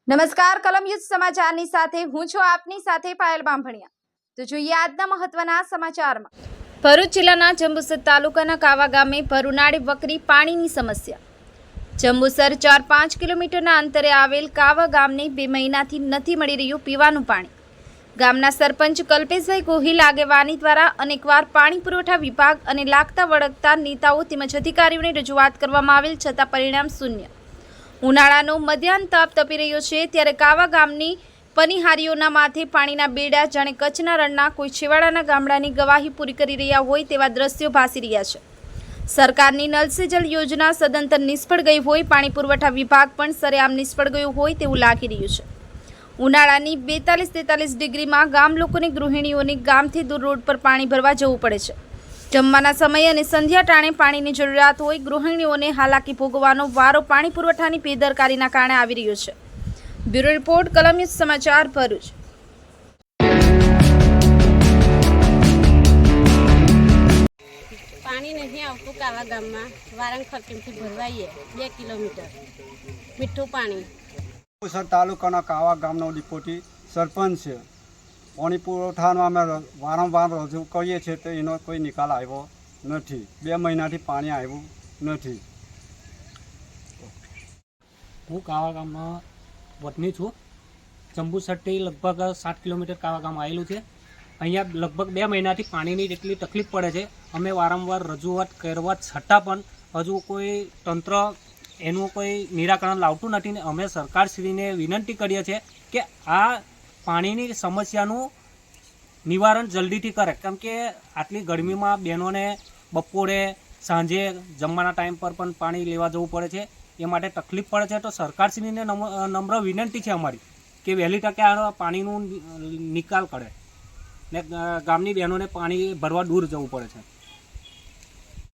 નમસ્કાર કલમ યુદ્ધ સમાચારની સાથે હું છું આપની સાથે પાયલ બામભણિયા। તો જોઈએ આજના મહત્વના સમાચારમાં। ભરૂચ જિલ્લાના જંબુસર તાલુકાના કાવા ગામે ભર ઉનાળે વકરી પાણીની સમસ્યા। જંબુસર 4-5 કિલોમીટરના અંતરે આવેલ કાવા ગામને 2 મહિનાથી નથી મળી રહ્યું પીવાનું પાણી। ગામના સરપંચ કલ્પેશભાઈ ગોહિલ આગેવાની દ્વારા અનેકવાર પાણી પુરવઠા વિભાગ અને લાગતા વળગતા નેતાઓ તેમજ અધિકારીઓને રજૂઆત કરવામાં આવેલ છતાં પરિણામ શૂન્ય। ઉનાળાનો મધ્યાહન તાપ તપી રહ્યો છે ત્યારે કાવા ગામની પનિહારીઓના માથે પાણીના બેડા જાણે કચ્છના રણના કોઈ છેવાડાના ગામડાની ગવાહી પૂરી કરી રહ્યા હોય તેવા દ્રશ્યો ભાસી રહ્યા છે। સરકારની નલ સે જલ યોજના સદંતર નિષ્ફળ ગઈ હોય, પાણી પુરવઠા વિભાગ પણ સરેઆમ નિષ્ફળ ગયો હોય તેવું લાગી રહ્યું છે। ઉનાળાની 42-43 ડિગ્રીમાં ગામ લોકોને ગૃહિણીઓને ગામથી દૂર રોડ પર પાણી ભરવા જવું પડે છે। જમવાના સમયે અને સંધ્યા ટાણે પાણીની જરૂરિયાત હોય ગૃહિણીઓને હાલાકી ભોગવવાનો વારો પાણી પુરવઠાની બેદરકારીના કારણે આવી રહ્યો છે। બ્યુરો રિપોર્ટ કલમ યુદ્ધ સમાચાર ભરૂચ। પાણી નહીં આવતું કાવા ગામમાં વારંગ ખર્ચમથી ભરવાઈએ 2 કિલોમીટર મીઠું પાણી। જંબુસર તાલુકાના કાવા ગામનો ડિપોટી સરપંચ છે। પાણી પુરવઠાનો અમે વારંવાર રજૂ કરીએ છીએ તો એનો કોઈ નિકાલ આવ્યો નથી। 2 મહિનાથી પાણી આવ્યું નથી। હું કાવા ગામમાં વતની છું। જંબુસરથી લગભગ 7 કિલોમીટર કાવા ગામ આવેલું છે। અહીંયા લગભગ 2 મહિનાથી પાણીની જેટલી તકલીફ પડે છે। અમે વારંવાર રજૂઆત કરવા છતાં પણ હજુ કોઈ તંત્ર એનું કોઈ નિરાકરણ લાવતું નથી ને અમે સરકારશ્રીને વિનંતી કરીએ છીએ કે આ પાણીની સમસ્યાનું નિવારણ જલ્દીથી કરે, કેમ કે આટલી ગરમીમાં બહેનોને બપોરે સાંજે જમવાના ટાઈમ પર પણ પાણી લેવા જવું પડે છે, એ માટે તકલીફ પડે છે। તો સરકારશ્રીને નમ્ર વિનંતી છે અમારી કે વહેલી તકે આ પાણીનું નિકાલ કરે ને ગામની બહેનોને પાણી ભરવા દૂર જવું પડે છે।